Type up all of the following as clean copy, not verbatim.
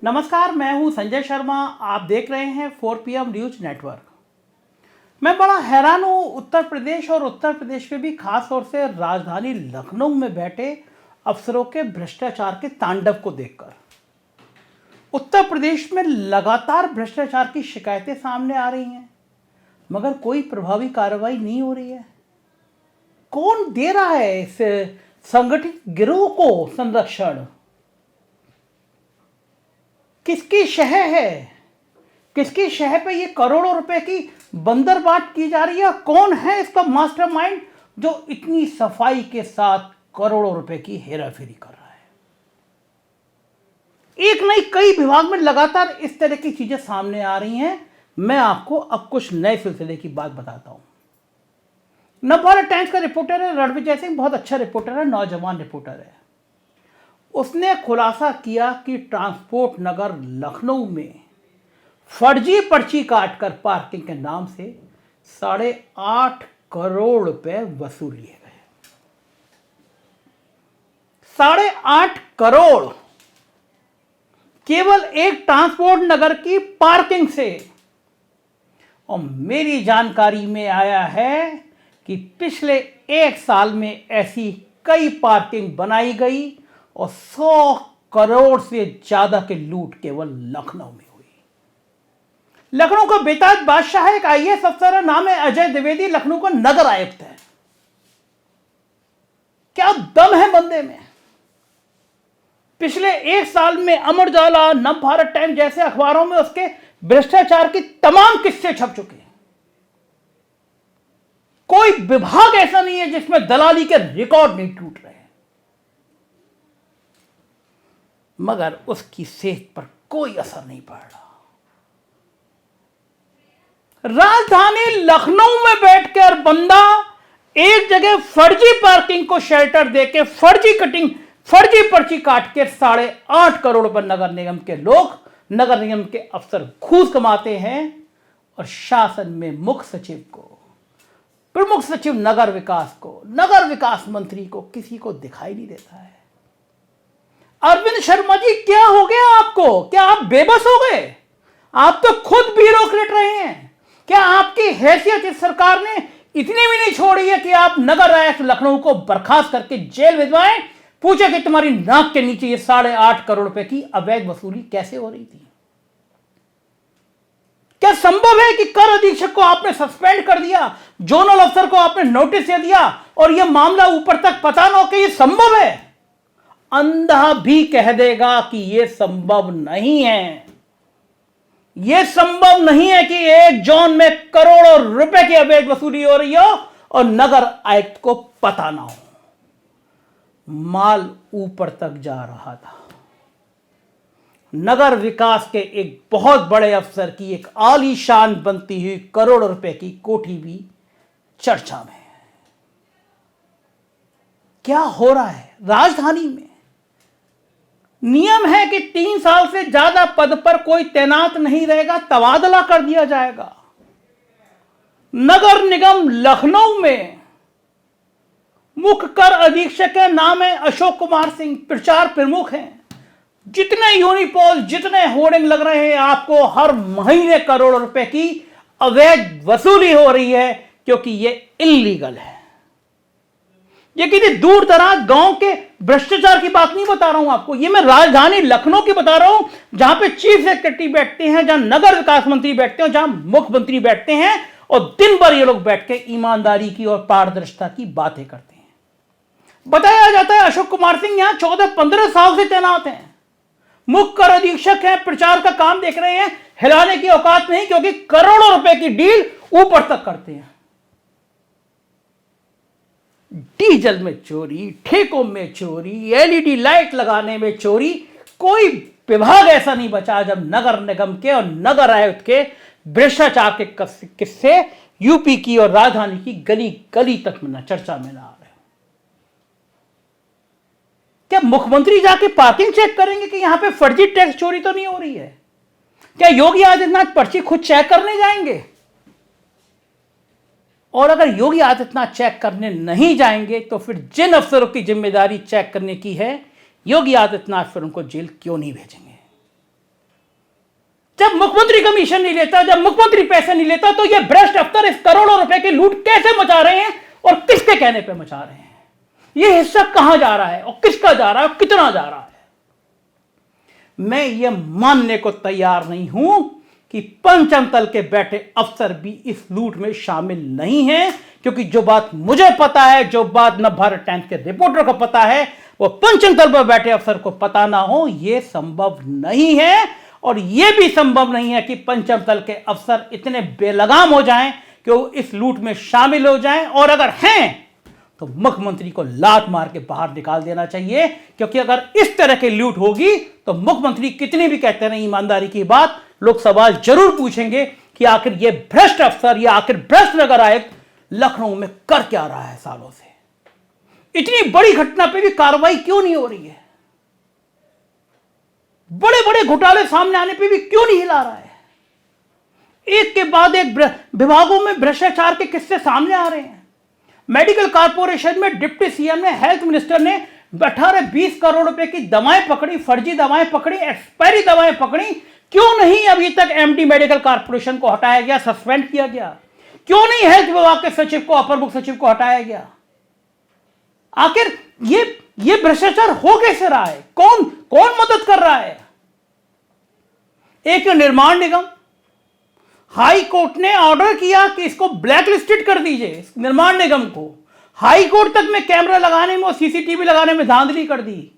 नमस्कार, मैं हूं संजय शर्मा। आप देख रहे हैं 4PM न्यूज नेटवर्क। मैं बड़ा हैरान हूं उत्तर प्रदेश और उत्तर प्रदेश में भी खास तौर से राजधानी लखनऊ में बैठे अफसरों के भ्रष्टाचार के तांडव को देखकर। उत्तर प्रदेश में लगातार भ्रष्टाचार की शिकायतें सामने आ रही हैं, मगर कोई प्रभावी कार्रवाई नहीं हो रही है। कौन दे रहा है इस संगठित गिरोह को संरक्षण? किसकी शह है? किसकी शह पे ये करोड़ों रुपए की बंदरबाट की जा रही है? कौन है इसका मास्टरमाइंड जो इतनी सफाई के साथ करोड़ों रुपए की हेराफेरी कर रहा है? एक नहीं कई विभाग में लगातार इस तरह की चीजें सामने आ रही हैं। मैं आपको अब कुछ नए सिलसिले की बात बताता हूं। नवभारत टाइम्स का रिपोर्टर है रणविजय सिंह, बहुत अच्छा रिपोर्टर है, नौजवान रिपोर्टर है। उसने खुलासा किया कि ट्रांसपोर्ट नगर लखनऊ में फर्जी पर्ची काटकर पार्किंग के नाम से 8.5 करोड़ रुपए वसूल लिए गए। 8.5 करोड़ केवल एक ट्रांसपोर्ट नगर की पार्किंग से। और मेरी जानकारी में आया है कि पिछले 1 साल में ऐसी कई पार्किंग बनाई गई और 100 करोड़ से ज्यादा के लूट केवल लखनऊ में हुई। लखनऊ का बेताज बादशाह है, एक IAS अफसर है, नाम है अजय द्विवेदी, लखनऊ का नगर आयुक्त है। क्या दम है बंदे में! पिछले 1 साल में अमर उजाला, नवभारत टाइम्स जैसे अखबारों में उसके भ्रष्टाचार की तमाम किस्से छप चुके हैं। कोई विभाग ऐसा नहीं है जिसमें दलाली के रिकॉर्ड नहीं टूट रहे हैं, मगर उसकी सेहत पर कोई असर नहीं पड़ रहा। राजधानी लखनऊ में बैठकर बंदा एक जगह फर्जी पार्किंग को शेल्टर देके फर्जी कटिंग, फर्जी पर्ची काट के 8.5 करोड़ रुपए नगर निगम के लोग, नगर निगम के अफसर घूस कमाते हैं। और शासन में मुख्य सचिव को, प्रमुख सचिव नगर विकास को, नगर विकास मंत्री को किसी को दिखाई नहीं देता है। अरविंद शर्मा जी, क्या हो गया आपको? क्या आप बेबस हो गए? आप तो खुद ब्यूरोक्रेट रहे हैं। क्या आपकी हैसियत इस सरकार ने इतनी भी नहीं छोड़ी है कि आप नगर आयुक्त लखनऊ को बर्खास्त करके जेल भिजवाएं? पूछे कि तुम्हारी नाक के नीचे ये 8.5 करोड़ रुपए की अवैध वसूली कैसे हो रही थी? क्या संभव है कि कर अधीक्षक को आपने सस्पेंड कर दिया, जोनल अफसर को आपने नोटिस दे दिया और यह मामला ऊपर तक पता न हो? कि यह संभव है? अंधा भी कह देगा कि यह संभव नहीं है। यह संभव नहीं है कि एक जोन में करोड़ों रुपए की अवैध वसूली हो रही हो और नगर आयुक्त को पता ना हो। माल ऊपर तक जा रहा था। नगर विकास के एक बहुत बड़े अफसर की एक आलीशान बनती हुई करोड़ों रुपए की कोठी भी चर्चा में है। क्या हो रहा है राजधानी में? नियम है कि 3 साल से ज्यादा पद पर कोई तैनात नहीं रहेगा, तबादला कर दिया जाएगा। नगर निगम लखनऊ में मुख्य कर अधीक्षक का नाम है अशोक कुमार सिंह, प्रचार प्रमुख हैं। जितने यूनिपोल, जितने होर्डिंग लग रहे हैं, आपको हर महीने करोड़ों रुपए की अवैध वसूली हो रही है, क्योंकि यह इल्लीगल है। ये किसी दूर दराज गांव के भ्रष्टाचार की बात नहीं बता रहा हूं आपको, ये मैं राजधानी लखनऊ की बता रहा हूं, जहां पे चीफ सेक्रेटरी बैठते हैं, जहां नगर विकास मंत्री बैठते हैं, जहां मुख्यमंत्री बैठते हैं और दिन भर ये लोग बैठ के ईमानदारी की और पारदर्शिता की बातें करते हैं। बताया जाता है अशोक कुमार सिंह यहां 14-15 साल से तैनात हैं, मुख्य कर अधीक्षक हैं, प्रचार का काम देख रहे हैं, हिलाने की औकात नहीं, क्योंकि करोड़ों रुपए की डील ऊपर तक करते हैं। डीजल में चोरी, ठेकों में चोरी, LED लाइट लगाने में चोरी, कोई विभाग ऐसा नहीं बचा जब नगर निगम के और नगर आयुक्त के भ्रष्टाचार के किस्से यूपी की और राजधानी की गली गली तक में चर्चा में ना आ रहे। क्या मुख्यमंत्री जाके पार्किंग चेक करेंगे कि यहां पे फर्जी टैक्स चोरी तो नहीं हो रही है? क्या योगी आदित्यनाथ पर्ची खुद चेक करने जाएंगे? और अगर योगी आदित्यनाथ चेक करने नहीं जाएंगे तो फिर जिन अफसरों की जिम्मेदारी चेक करने की है, योगी आदित्यनाथ फिर उनको जेल क्यों नहीं भेजेंगे? जब मुख्यमंत्री कमीशन नहीं लेता, जब मुख्यमंत्री पैसे नहीं लेता, तो ये भ्रष्ट अफसर इस करोड़ों रुपए की लूट कैसे मचा रहे हैं और किसके कहने पे मचा रहे हैं? ये हिस्सा कहां जा रहा है और किसका जा रहा है और कितना जा रहा है? मैं ये मानने को तैयार नहीं हूं कि पंचम तल के बैठे अफसर भी इस लूट में शामिल नहीं हैं, क्योंकि जो बात मुझे पता है, जो बात नवभारत टाइम्स के रिपोर्टर को पता है, वो पंचम तल पर बैठे अफसर को पता ना हो, यह संभव नहीं है। और यह भी संभव नहीं है कि पंचम तल के अफसर इतने बेलगाम हो जाएं कि वो इस लूट में शामिल हो जाएं, और अगर हैं तो मुख्यमंत्री को लात मार के बाहर निकाल देना चाहिए, क्योंकि अगर इस तरह की लूट होगी तो मुख्यमंत्री कितनी भी कहते रहे ईमानदारी की बात, लोग सवाल जरूर पूछेंगे कि आखिर ये भ्रष्ट अफसर या आखिर भ्रष्ट नगर आयुक्त लखनऊ में कर क्या रहा है सालों से? इतनी बड़ी घटना पे भी कार्रवाई क्यों नहीं हो रही है? बड़े बड़े घोटाले सामने आने पे भी क्यों नहीं हिला रहा है? एक के बाद एक विभागों में भ्रष्टाचार के किस्से सामने आ रहे हैं। मेडिकल कॉर्पोरेशन में डिप्टी सीएम ने, हेल्थ मिनिस्टर ने 18-20 करोड़ रुपए की दवाएं पकड़ी, फर्जी दवाएं पकड़ी, एक्सपायरी दवाएं पकड़ी। क्यों नहीं अभी तक एमडी मेडिकल कॉर्पोरेशन को हटाया गया, सस्पेंड किया गया? क्यों नहीं हेल्थ विभाग के सचिव को, अपर मुख्य सचिव को हटाया गया? आखिर ये भ्रष्टाचार हो कैसे रहा है? कौन मदद कर रहा है? एक निर्माण निगम, हाई कोर्ट ने ऑर्डर किया कि इसको ब्लैकलिस्टेड कर दीजिए, निर्माण निगम को। हाई कोर्ट तक में कैमरा लगाने में और सीसीटीवी लगाने में धांधली कर दी।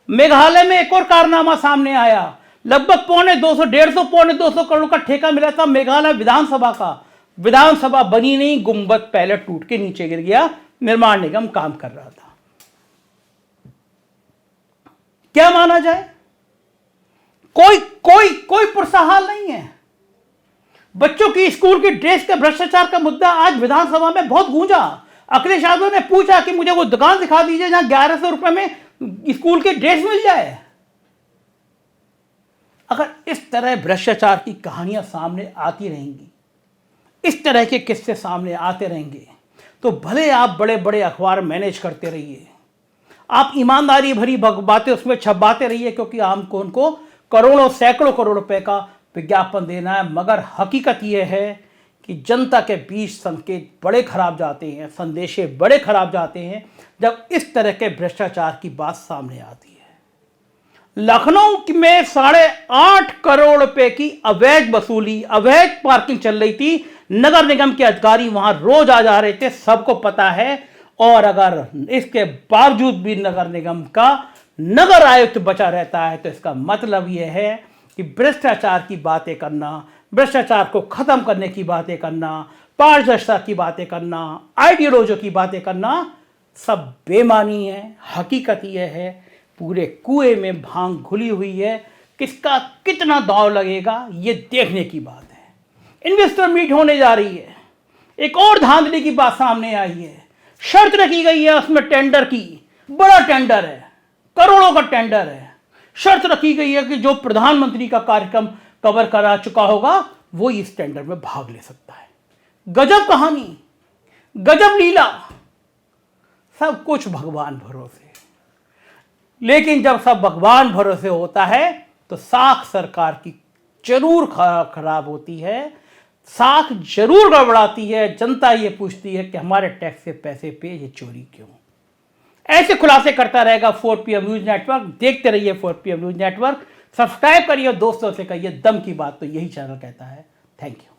मेघालय में एक और कारनामा सामने आया, लगभग 150 करोड़ का ठेका मिला था मेघालय विधानसभा का। विधानसभा बनी नहीं, गुंबद पहले टूट के नीचे गिर गया, निर्माण निगम काम कर रहा था। क्या माना जाए? कोई पुरसहाल नहीं है। बच्चों की स्कूल की ड्रेस के भ्रष्टाचार का मुद्दा आज विधानसभा में बहुत गूंजा। अखिलेश यादव ने पूछा कि मुझे वो दुकान दिखा दीजिए जहां 1100 रुपए में स्कूल की ड्रेस मिल जाए। अगर इस तरह भ्रष्टाचार की कहानियां सामने आती रहेंगी, इस तरह के किस्से सामने आते रहेंगे, तो भले आप बड़े बड़े अखबार मैनेज करते रहिए, आप ईमानदारी भरी बातें उसमें छपाते रहिए, क्योंकि आम कौन को करोड़ों सैकड़ों करोड़ रुपए का विज्ञापन देना है। मगर हकीकत यह है कि जनता के बीच संकेत बड़े खराब जाते हैं, संदेशे बड़े खराब जाते हैं जब इस तरह के भ्रष्टाचार की बात सामने आती है। लखनऊ में 8.5 करोड़ रुपए की अवैध वसूली, अवैध पार्किंग चल रही थी। नगर निगम के अधिकारी वहां रोज आ जा रहे थे, सबको पता है। और अगर इसके बावजूद भी नगर निगम का नगर आयुक्त बचा रहता है, तो इसका मतलब यह है कि भ्रष्टाचार की बातें करना, भ्रष्टाचार को खत्म करने की बातें करना, पारदर्शिता की बातें करना, आइडियोलॉजी की बातें करना सब बेमानी है। हकीकत यह है पूरे कुएं में भांग घुली हुई है। किसका कितना दांव लगेगा ये देखने की बात है। इन्वेस्टर मीट होने जा रही है, एक और धांधली की बात सामने आई है। शर्त रखी गई है उसमें टेंडर की, बड़ा टेंडर है, करोड़ों का टेंडर है। शर्त रखी गई है कि जो प्रधानमंत्री का कार्यक्रम कवर करा चुका होगा वो इस टेंडर में भाग ले सकता है। गजब कहानी, गजब लीला, सब कुछ भगवान भरोसे। लेकिन जब सब भगवान भरोसे होता है तो साख सरकार की जरूर खराब होती है, साख जरूर गड़बड़ाती है। जनता ये पूछती है कि हमारे टैक्स के पैसे पे ये चोरी क्यों? ऐसे खुलासे करता रहेगा 4PM न्यूज नेटवर्क। देखते रहिए 4PM न्यूज नेटवर्क, सब्सक्राइब करिए, दोस्तों से कहिए, दम की बात तो यही चैनल कहता है। Thank you.